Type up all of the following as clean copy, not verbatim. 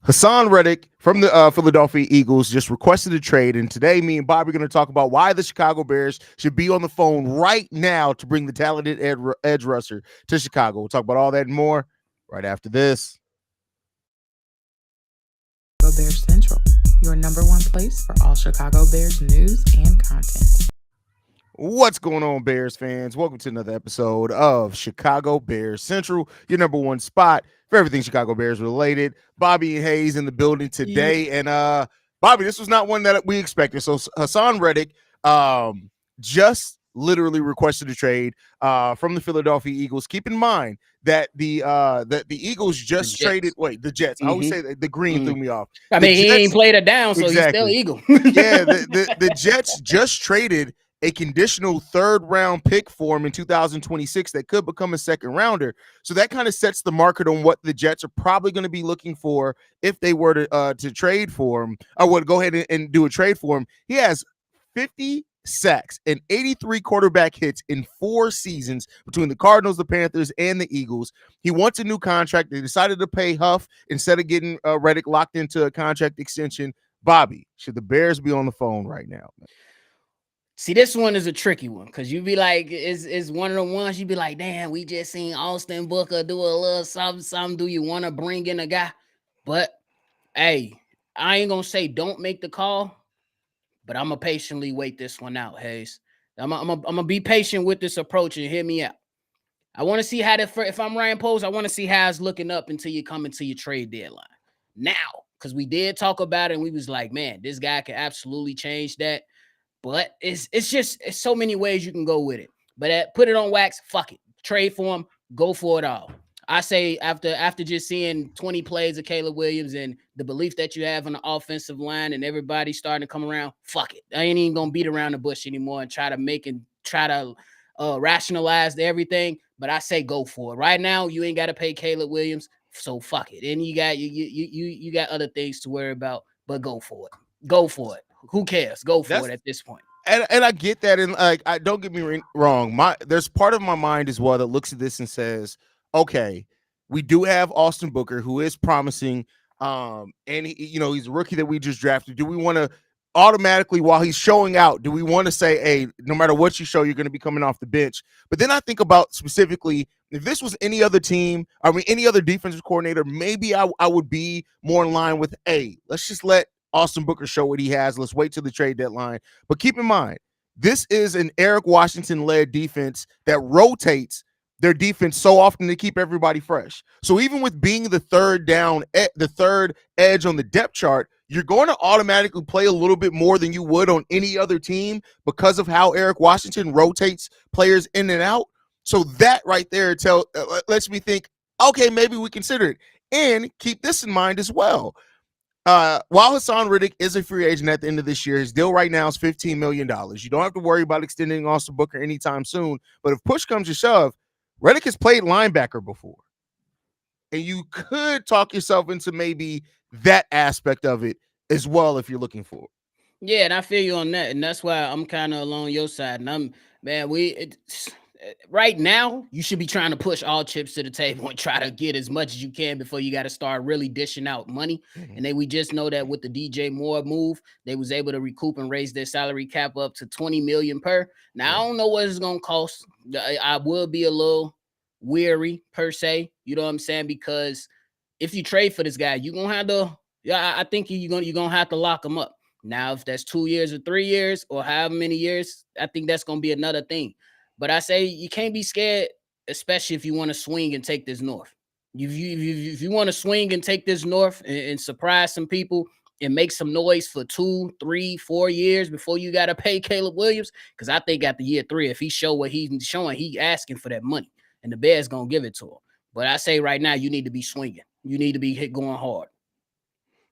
Haason Reddick from the Philadelphia Eagles just requested a trade, and today me and Bobby are going to talk about why the Chicago Bears should be on the phone right now to bring the talented edge rusher to Chicago. We'll talk about all that and more right after this. Bears Central, your number one place for all Chicago Bears news and content. What's going on, Bears fans? Welcome to another episode of Chicago Bears Central, your number one spot for everything Chicago Bears related. Bobby and Haize in the building today. And Bobby, this was not one that we expected. So Haason Reddick just literally requested a trade from the Philadelphia Eagles. Keep in mind that the Eagles just traded. Wait, the Jets. I always say the green threw me off. I mean, he ain't played it down, so exactly. He's still Eagle. Yeah, the Jets just traded a conditional third-round pick for him in 2026 that could become a second-rounder. So that kind of sets the market on what the Jets are probably going to be looking for if they were to trade for him, or would go ahead and do a trade for him. He has 50 sacks and 83 quarterback hits in 4 seasons between the Cardinals, the Panthers, and the Eagles. He wants a new contract. They decided to pay Huff instead of getting Reddick locked into a contract extension. Bobby, should the Bears be on the phone right now? See, this one is a tricky one because you be like, it's one of the ones you be like, damn, we just seen Austin Booker do a little something. Do you want to bring in a guy? But hey, I ain't gonna say don't make the call, but I'm gonna patiently wait this one out, Haize. I'm gonna be patient with this approach and hear me out. I want to see how if I'm Ryan Post, I want to see how it's looking up until you come into your trade deadline. Now, because we did talk about it and we was like, man, this guy can absolutely change that. But it's so many ways you can go with it. But put it on wax, fuck it. Trade for him, go for it all. I say after just seeing 20 plays of Caleb Williams and the belief that you have on the offensive line and everybody starting to come around, fuck it. I ain't even gonna beat around the bush anymore and try to rationalize everything. But I say go for it. Right now, you ain't got to pay Caleb Williams, so fuck it. And you got other things to worry about, but go for it. Go for it. Who cares? Go for it at this point. And I get that, and like, I don't get me wrong. There's part of my mind as well that looks at this and says, okay, we do have Austin Booker, who is promising, and he's a rookie that we just drafted. Do we want to automatically, while he's showing out, do we want to say, hey, no matter what you show, you're going to be coming off the bench? But then I think about specifically, if this was any other team, any other defensive coordinator, maybe I would be more in line with, hey, let's just let Austin Booker show what he has. Let's wait till the trade deadline. But keep in mind, this is an Eric Washington-led defense that rotates their defense so often to keep everybody fresh. So even with being the third edge on the depth chart, you're going to automatically play a little bit more than you would on any other team because of how Eric Washington rotates players in and out. So that right there lets me think, okay, maybe we consider it. And keep this in mind as well. While Haason Reddick is a free agent at the end of this year, his deal right now is $15 million. You don't have to worry about extending Austin Booker anytime soon. But if push comes to shove, Reddick has played linebacker before. And you could talk yourself into maybe that aspect of it as well if you're looking for it. Yeah, and I feel you on that. And that's why I'm kind of along your side. And right now, you should be trying to push all chips to the table and try to get as much as you can before you got to start really dishing out money. Mm-hmm. And then we just know that with the DJ Moore move, they was able to recoup and raise their salary cap up to $20 million per. Now, I don't know what it's going to cost. I will be a little weary per se. You know what I'm saying? Because if you trade for this guy, you're going to have to, I think you're going to have to lock him up. Now, if that's 2 years or 3 years or however many years, I think that's going to be another thing. But I say you can't be scared, especially if you want to swing and take this north. If you want to swing and take this north and surprise some people and make some noise for 2, 3, 4 years before you got to pay Caleb Williams, because I think after year 3, if he show what he's showing, he asking for that money, and the Bears going to give it to him. But I say right now, you need to be swinging. You need to be going hard.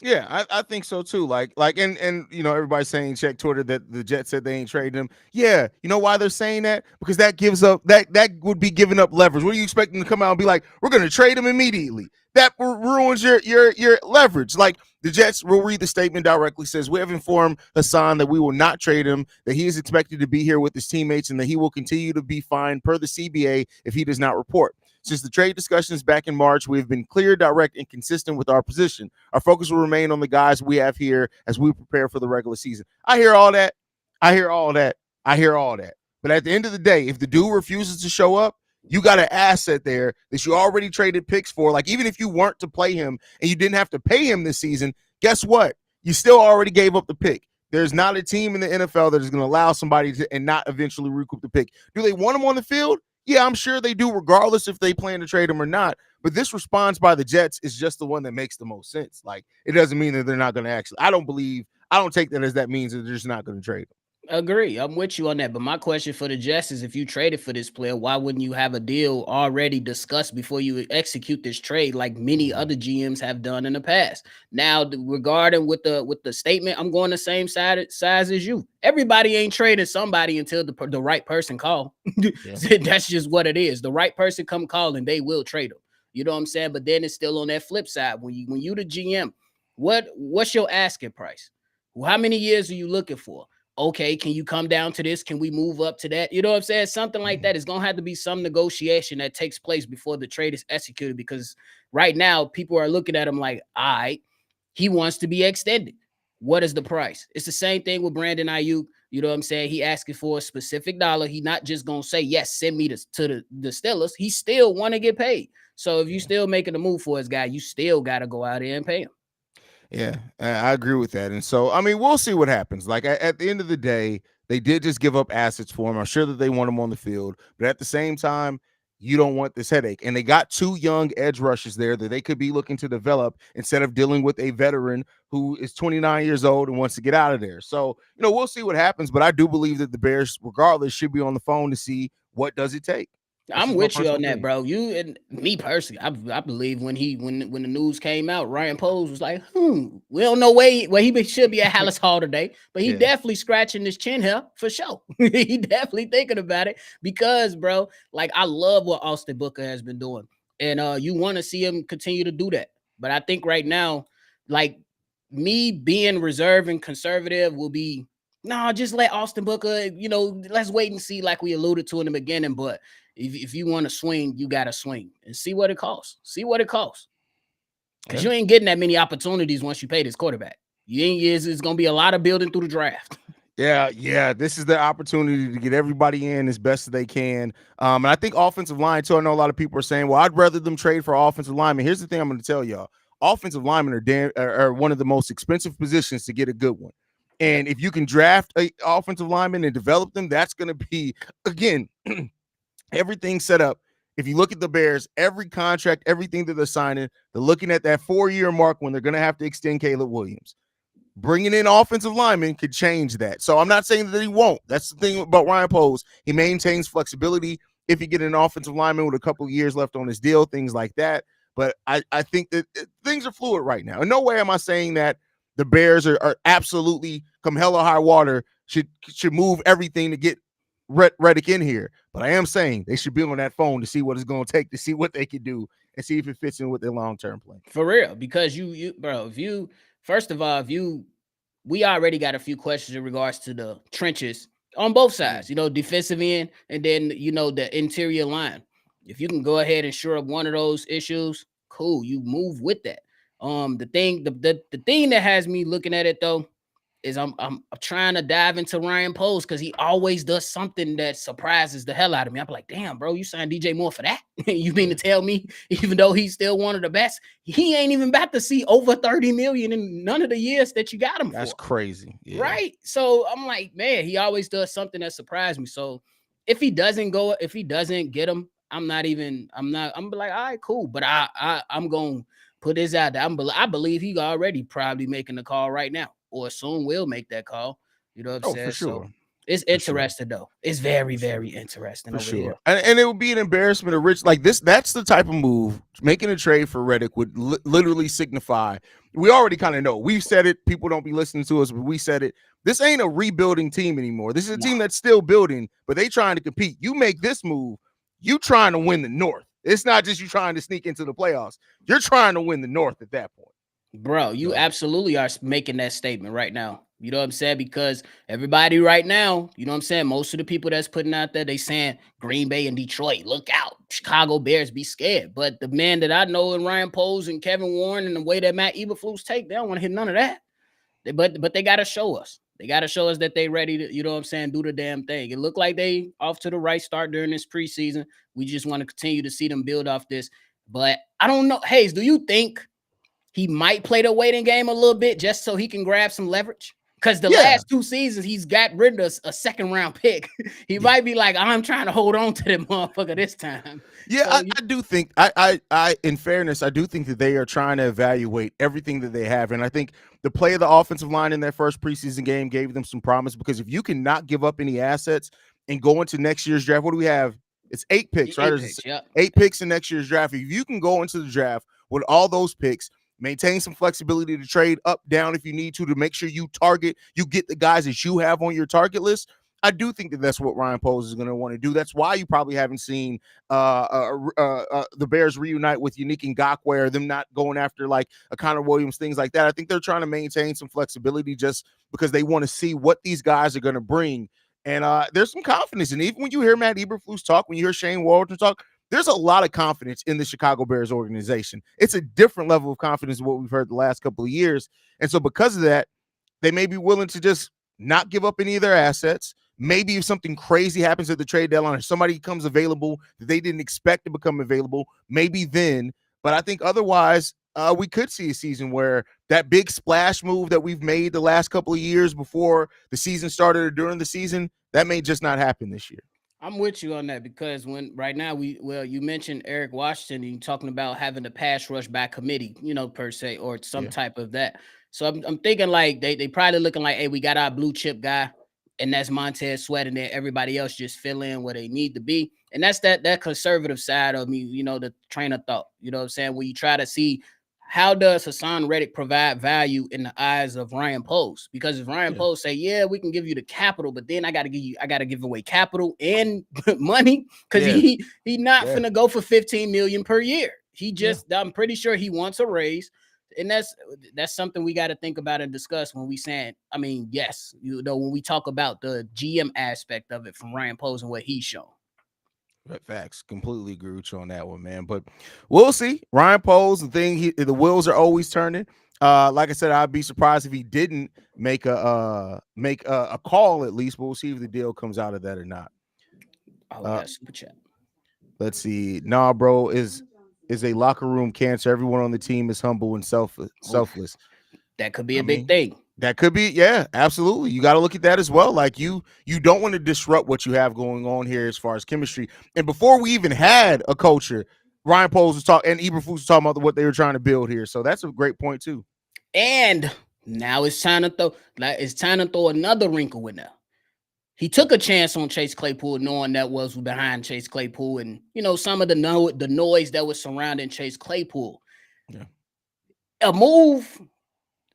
Yeah, I think so too. Like, and everybody's saying check Twitter that the Jets said they ain't trading him. Yeah, you know why they're saying that? Because that gives up that would be giving up leverage. What do you expect them to come out and be like, we're going to trade him immediately? That ruins your leverage. Like, the Jets will read the statement directly, says we have informed Haason that we will not trade him, that he is expected to be here with his teammates, and that he will continue to be fined per the CBA if he does not report. Since the trade discussions back in March, we have been clear, direct, and consistent with our position. Our focus will remain on the guys we have here as we prepare for the regular season. I hear all that. I hear all that. I hear all that. But at the end of the day, if the dude refuses to show up, you got an asset there that you already traded picks for. Like, even if you weren't to play him and you didn't have to pay him this season, guess what? You still already gave up the pick. There's not a team in the NFL that is going to allow somebody to and not eventually recoup the pick. Do they want him on the field? Yeah, I'm sure they do, regardless if they plan to trade him or not. But this response by the Jets is just the one that makes the most sense. Like, it doesn't mean that they're not going to actually. I don't take that as that means that they're just not going to trade him. Agree. I'm with you on that. But my question for the Jets is, if you traded for this player, why wouldn't you have a deal already discussed before you execute this trade, like many other GMs have done in the past? Now, regarding with the statement, I'm going the same size as you. Everybody ain't trading somebody until the right person call. Yeah. That's just what it is. The right person come call and they will trade them. You know what I'm saying? But then it's still on that flip side. When you the GM, what's your asking price? Well, how many years are you looking for? Okay, can you come down to this? Can we move up to that? You know what I'm saying? Something like that. It's going to have to be some negotiation that takes place before the trade is executed, because right now people are looking at him like, all right, he wants to be extended. What is the price? It's the same thing with Brandon Ayuk. You know what I'm saying? He asking for a specific dollar. He not just going to say, yes, send me to the Steelers. He still want to get paid. So if you still making a move for his guy, you still got to go out there and pay him. Yeah, I agree with that. And so, I mean, we'll see what happens. Like, at the end of the day, they did just give up assets for him. I'm sure that they want him on the field, but at the same time, you don't want this headache. And they got two young edge rushers there that they could be looking to develop instead of dealing with a veteran who is 29 years old and wants to get out of there. So, we'll see what happens, but I do believe that the Bears, regardless, should be on the phone to see what does it take. I'm with you on that, bro. You and me personally, I believe when the news came out, Ryan Poles was like, we don't know where he should be at Hallis Hall today, but he definitely scratching his chin here for sure. He definitely thinking about it because, bro, like, I love what Austin Booker has been doing, and you want to see him continue to do that. But I think right now, like, me being reserved and conservative will be, no, just let Austin Booker, let's wait and see, like we alluded to in the beginning. But if you want to swing, you got to swing and see what it costs. See what it costs. Because you ain't getting that many opportunities once you pay this quarterback. It's going to be a lot of building through the draft. Yeah. This is the opportunity to get everybody in as best as they can. And I think offensive line, too. I know a lot of people are saying, well, I'd rather them trade for offensive linemen. Here's the thing I'm going to tell y'all. Offensive linemen are one of the most expensive positions to get a good one. And if you can draft an offensive lineman and develop them, that's going to be, again, everything set up. If you look at the Bears, every contract, everything that they're signing, they're looking at that 4-year mark when they're going to have to extend Caleb Williams. Bringing in offensive linemen could change that. So I'm not saying that he won't. That's the thing about Ryan Poles. He maintains flexibility if you get an offensive lineman with a couple of years left on his deal, things like that. But I think that things are fluid right now. In no way am I saying that the Bears are absolutely, come hell or high water, should move everything to get Reddick in here. But I am saying they should be on that phone to see what it's going to take, to see what they can do and see if it fits in with their long-term plan. For real, because bro, we already got a few questions in regards to the trenches on both sides, defensive end and then, the interior line. If you can go ahead and shore up one of those issues, cool, you move with that. The thing that has me looking at it though is I'm trying to dive into Ryan Poles because he always does something that surprises the hell out of me. I'm like, damn, bro, you signed DJ Moore for that? You mean to tell me, even though he's still one of the best, he ain't even about to see over 30 million in none of the years that you got him That's for. crazy. Yeah. Right? So I'm like, man, he always does something that surprised me. So if he doesn't get him, I'm like, all right, cool. But I'm going to put this out there. I believe he already probably making the call right now, or soon will make that call. You know what I'm saying? For sure. So it's interesting though. It's very, very interesting for over sure. here. And it would be an embarrassment of Rich like this. That's the type of move. Making a trade for Reddick would literally signify. We already kind of know. We've said it. People don't be listening to us, but we said it. This ain't a rebuilding team anymore. This is a team that's still building, but they trying to compete. You make this move, you trying to win the North. It's not just you trying to sneak into the playoffs. You're trying to win the North at that point. Bro, you absolutely are making that statement right now. You know what I'm saying? Because everybody right now, you know what I'm saying? Most of the people that's putting out there, they saying Green Bay and Detroit, look out. Chicago Bears be scared. But the man that I know in Ryan Poles and Kevin Warren and the way that Matt Eberflus take, they don't want to hit none of that. But they gotta show us. They gotta show us that they ready to, you know what I'm saying, do the damn thing. It looked like they off to the right start during this preseason. We just want to continue to see them build off this. But I don't know. Haize, do you think he might play the waiting game a little bit just so he can grab some leverage? Because the Yeah, last 2 seasons, he's got rid of a second round pick. He yeah. might be like, I'm trying to hold on to the motherfucker this time. Yeah, So I do think I in fairness, I do think that they are trying to evaluate everything that they have. And I think the play of the offensive line in their first preseason game gave them some promise, because if you cannot give up any assets and go into next year's draft, what do we have? It's 8 picks, right? 8 picks, yeah. 8 picks in next year's draft. If you can go into the draft with all those picks, maintain some flexibility to trade up, down if you need to make sure you get the guys that you have on your target list. I do think that that's what Ryan Poles is going to want to do. That's why you probably haven't seen the Bears reunite with Unique Ngakoue, or them not going after like a Connor Williams, things like that. I think they're trying to maintain some flexibility just because they want to see what these guys are going to bring. And there's some confidence. And even when you hear Matt Eberflus talk, when you hear Shane Waldron talk, there's a lot of confidence in the Chicago Bears organization. It's a different level of confidence than what we've heard the last couple of years. And so because of that, they may be willing to just not give up any of their assets. Maybe if something crazy happens at the trade deadline, or somebody becomes available that they didn't expect to become available, maybe then. But I think otherwise, we could see a season where that big splash move that we've made the last couple of years before the season started or during the season, that may just not happen this year. I'm with you on that, because when right now you mentioned Eric Washington and you talking about having the pass rush by committee, per se, or some Yeah. type of that. So I'm thinking like they probably looking like, hey, we got our blue chip guy, and that's Montez Sweat, and then everybody else just fill in where they need to be. And that's that conservative side of me, the train of thought. You know what I'm saying? Where you try to see, how does Haason Reddick provide value in the eyes of Ryan Poles? Because if Ryan Poles say, yeah, we can give you the capital, but then I got to give away capital and money, because he not finna go for 15 million per year. He just, I'm pretty sure he wants a raise. And that's something we got to think about and discuss when we saying, I mean, yes, when we talk about the GM aspect of it from Ryan Poles and what he's shown. Facts. Completely agree with you on that one, man. But we'll see. Ryan Poles, the wheels are always turning. Like I said, I'd be surprised if he didn't make a call at least, but we'll see if the deal comes out of that or not. Oh, yeah, super chat. Let's see. Nah, bro, is a locker room cancer. Everyone on the team is humble and selfless. That could be a big thing. That could be, yeah, absolutely. You got to look at that as well. Like you don't want to disrupt what you have going on here as far as chemistry. And before we even had a culture, Ryan Poles was talking, and Eberflus was talking about what they were trying to build here. So that's a great point too. And now it's time to throw another wrinkle in there. He took a chance on Chase Claypool, knowing that was behind Chase Claypool, and some of the noise that was surrounding Chase Claypool. Yeah, a move.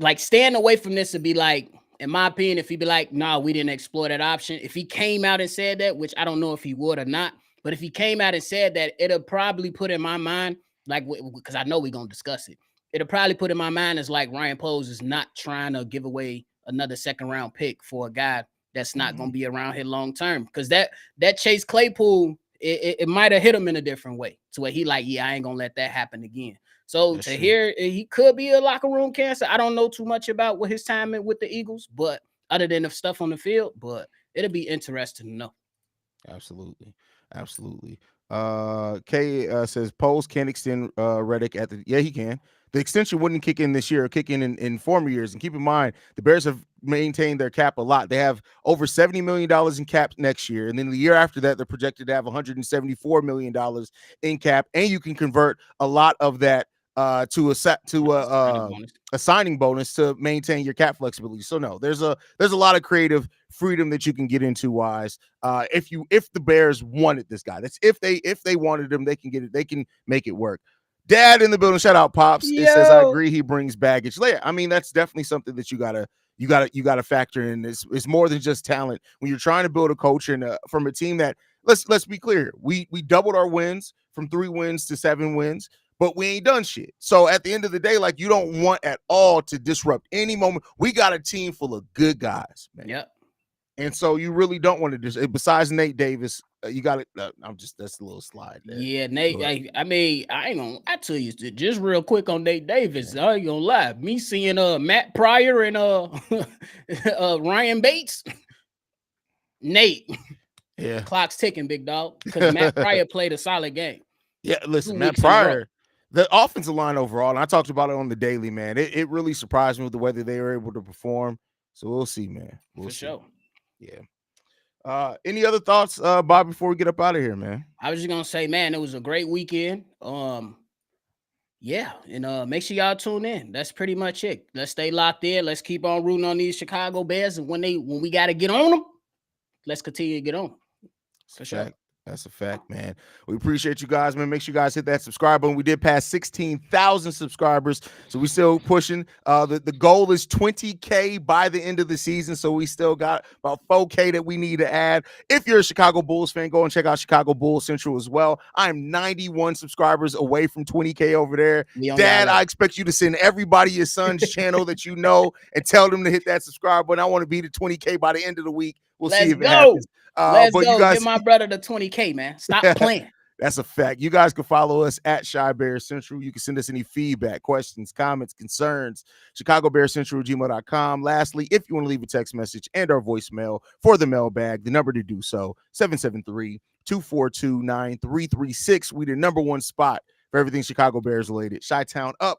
Like, staying away from this would be like, in my opinion, if he'd be like, nah, we didn't explore that option. If he came out and said that, which I don't know if he would or not, but if he came out and said that, it'll probably put in my mind, like, because I know we're going to discuss it, it'll probably put in my mind as like Ryan Poles is not trying to give away another second round pick for a guy that's not going to be around here long term. Because that Chase Claypool, it might have hit him in a different way to where he like, yeah, I ain't going to let that happen again. So that's hear he could be a locker room cancer. I don't know too much about what his time with the Eagles, but other than the stuff on the field, but it'll be interesting to know. Absolutely. Kay says Poles can't extend Reddick he can. The extension wouldn't kick in this year, or kick in former years. And keep in mind, the Bears have maintained their cap a lot. They have over $70 million in cap next year. And then the year after that, they're projected to have $174 million in cap. And you can convert a lot of that to a signing bonus to maintain your cap flexibility. So no, there's a lot of creative freedom that you can get into wise. If the Bears wanted this guy, that's if they wanted him, they can get it. They can make it work. Dad in the building. Shout out, Pops. It says, I agree. He brings baggage. I mean, that's definitely something that you gotta factor in. It's more than just talent when you're trying to build a culture and from a team that let's be clear. We doubled our wins from 3 wins to 7 wins. but we ain't done shit. So at the end of the day, like, you don't want at all to disrupt any moment. We got a team full of good guys, man. Yep. And so you really don't want to just, besides Nate Davis, you got it. That's a little slide there. Yeah, Nate. I mean, I ain't gonna. I tell you just real quick on Nate Davis. I ain't gonna lie. Me seeing Matt Pryor and Ryan Bates, Nate. Yeah, clock's ticking, big dog. Because Matt Pryor played a solid game. Yeah, listen, Matt Pryor, the offensive line overall, and I talked about it on the daily, man. It really surprised me with the way that they were able to perform. So we'll see, man. For sure. Yeah. Any other thoughts, Bob, before we get up out of here, man? I was just gonna say, man, it was a great weekend. Yeah, and make sure y'all tune in. That's pretty much it. Let's stay locked in. Let's keep on rooting on these Chicago Bears, and when we got to get on them, let's continue to get on. For sure. That's a fact, man. We appreciate you guys, man. Make sure you guys hit that subscribe button. We did pass 16,000 subscribers, so we still pushing. The goal is 20K by the end of the season, so we still got about 4K that we need to add. If you're a Chicago Bulls fan, go and check out Chicago Bulls Central as well. I'm 91 subscribers away from 20K over there. Dad, I expect you to send everybody your son's channel that you know and tell them to hit that subscribe button. I want to be to 20K by the end of the week. We'll see if it happens. Let's go. You guys, give my brother the 20K, man. Stop playing. That's a fact. You guys can follow us at Chi Bear Central. You can send us any feedback, questions, comments, concerns, ChicagoBearCentral@gmail.com. Lastly, if you want to leave a text message and our voicemail for the mailbag, the number to do so, 773-242-9336. We the number one spot for everything Chicago Bears related. Chi-Town up.